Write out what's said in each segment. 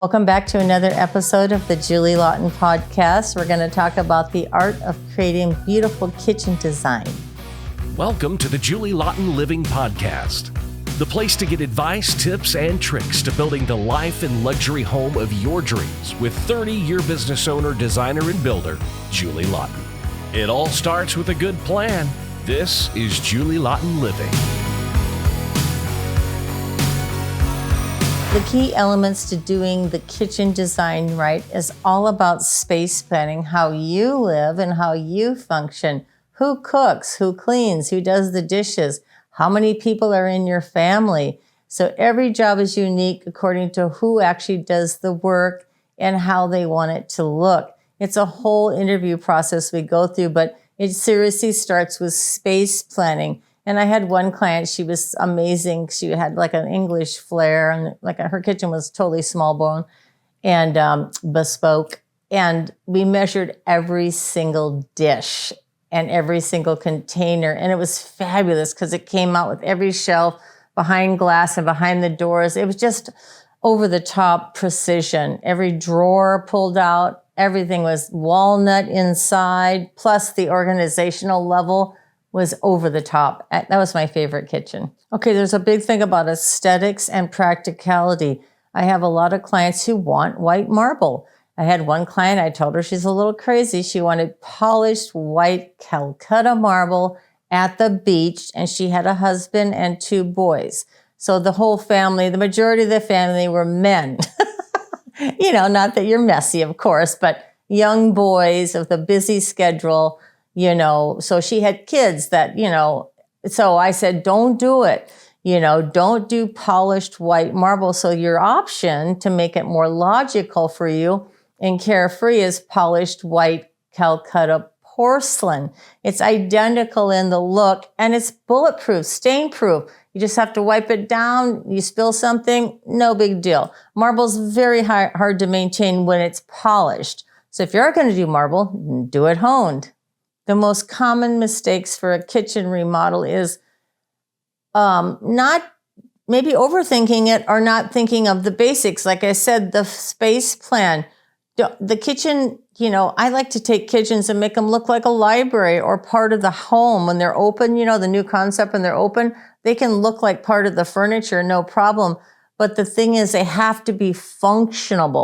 Welcome back to another episode of the Julie Laughton podcast. We're going to talk about the art of creating beautiful kitchen design. Welcome to the Julie Laughton Living Podcast, the place to get advice, tips, and tricks to building the life and luxury home of your dreams with 30-year business owner, designer, and builder, Julie Laughton. It all starts with a good plan. This is Julie Laughton Living. The key elements to doing the kitchen design right is all about space planning, how you live and how you function. Who cooks, who cleans, who does the dishes, how many people are in your family. So every job is unique according to who actually does the work and how they want it to look. It's a whole interview process we go through, but it seriously starts with space planning. And I had one client, she was amazing. She had like an English flair and her kitchen was totally small bone and bespoke. And we measured every single dish and every single container. And it was fabulous because it came out with every shelf behind glass and behind the doors. It was just over the top precision. Every drawer pulled out, everything was walnut inside, plus the organizational level was over the top. That was my favorite kitchen. Okay, there's a big thing about aesthetics and practicality. I have a lot of clients who want white marble. I had one client, I told her she's a little crazy. She wanted polished white Calcutta marble at the beach, and she had a husband and 2 boys. So the whole family, the majority of the family were men. Not that you're messy, of course, but young boys with a busy schedule. So she had kids that, so I said, don't do it. Don't do polished white marble. So your option to make it more logical for you and carefree is polished white Calcutta porcelain. It's identical in the look and it's bulletproof, stain-proof. You just have to wipe it down. You spill something, no big deal. Marble's very hard to maintain when it's polished. So if you're going to do marble, do it honed. The most common mistakes for a kitchen remodel is not maybe overthinking it or not thinking of the basics. Like I said, the space plan. The kitchen, I like to take kitchens and make them look like a library or part of the home. When they're open, the new concept, when they're open, they can look like part of the furniture, no problem. But the thing is, they have to be functioning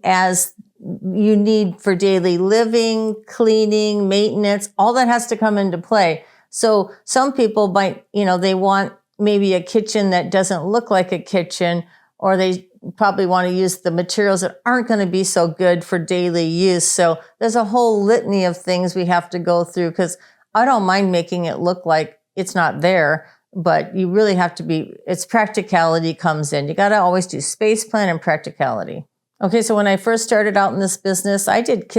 as you need for daily living, cleaning, maintenance, all that has to come into play. So some people might, they want maybe a kitchen that doesn't look like a kitchen, or they probably want to use the materials that aren't going to be so good for daily use. So there's a whole litany of things we have to go through, because I don't mind making it look like it's not there, but you really have to it's practicality comes in. You got to always do space plan and practicality. Okay, so when I first started out in this business, I did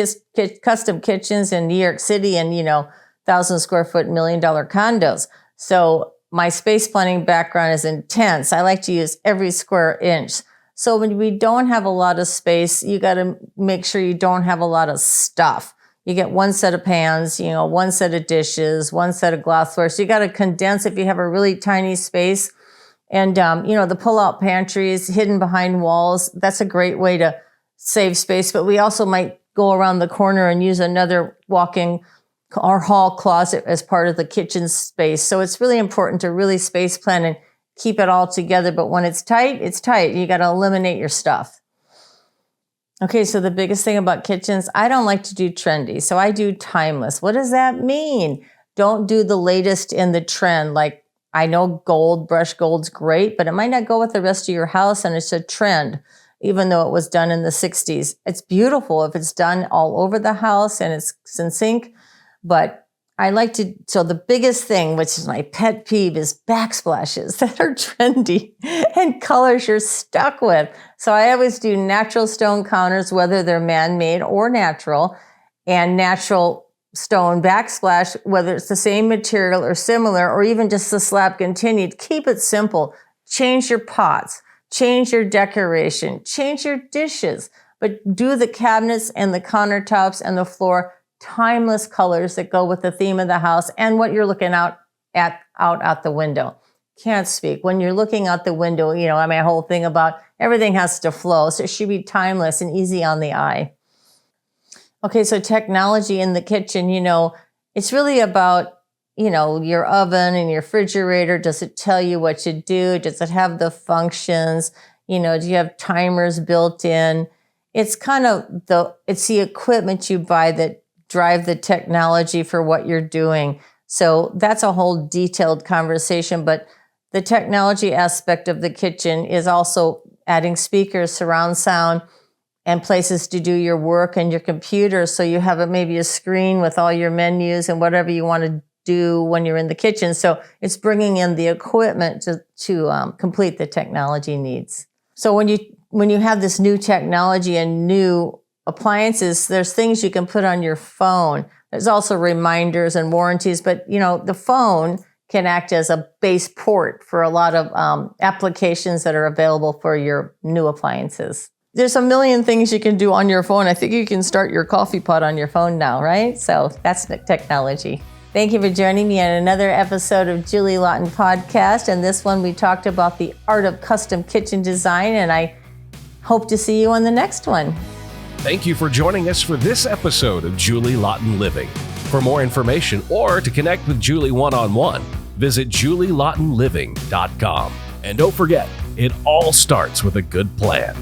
custom kitchens in New York City and, 1,000 square foot, $1 million condos. So my space planning background is intense. I like to use every square inch. So when we don't have a lot of space, you got to make sure you don't have a lot of stuff. You get one set of pans, one set of dishes, one set of glassware. So you got to condense if you have a really tiny space. And, the pull-out pantries hidden behind walls, that's a great way to save space. But we also might go around the corner and use another walk-in or hall closet as part of the kitchen space. So it's really important to really space plan and keep it all together. But when it's tight, it's tight. You got to eliminate your stuff. Okay, so the biggest thing about kitchens, I don't like to do trendy. So I do timeless. What does that mean? Don't do the latest in the trend. Like, I know brushed gold's great, but it might not go with the rest of your house, and it's a trend, even though it was done in the 60s. It's beautiful if it's done all over the house and it's in sync, but so the biggest thing, which is my pet peeve, is backsplashes that are trendy and colors you're stuck with. So I always do natural stone counters, whether they're man-made or natural, and natural stone backsplash, whether it's the same material or similar, or even just the slab continued. Keep it simple. Change your pots, change your decoration, change your dishes, but do the cabinets and the countertops and the floor timeless colors that go with the theme of the house and what you're looking out the window. can't speak. When you're looking out the window, my whole thing about everything has to flow. So it should be timeless and easy on the eye. Okay, so technology in the kitchen, it's really about, your oven and your refrigerator. Does it tell you what to do? Does it have the functions? Do you have timers built in? It's kind of it's the equipment you buy that drive the technology for what you're doing. So that's a whole detailed conversation, but the technology aspect of the kitchen is also adding speakers, surround sound, and places to do your work and your computer. So you have maybe a screen with all your menus and whatever you want to do when you're in the kitchen. So it's bringing in the equipment to complete the technology needs. So when you have this new technology and new appliances, there's things you can put on your phone. There's also reminders and warranties, but the phone can act as a base port for a lot of applications that are available for your new appliances. There's a million things you can do on your phone. I think you can start your coffee pot on your phone now, right? So that's the technology. Thank you for joining me on another episode of Julie Laughton Podcast. And this one, we talked about the art of custom kitchen design, and I hope to see you on the next one. Thank you for joining us for this episode of Julie Laughton Living. For more information or to connect with Julie one-on-one, visit julielaughtonliving.com. And don't forget, it all starts with a good plan.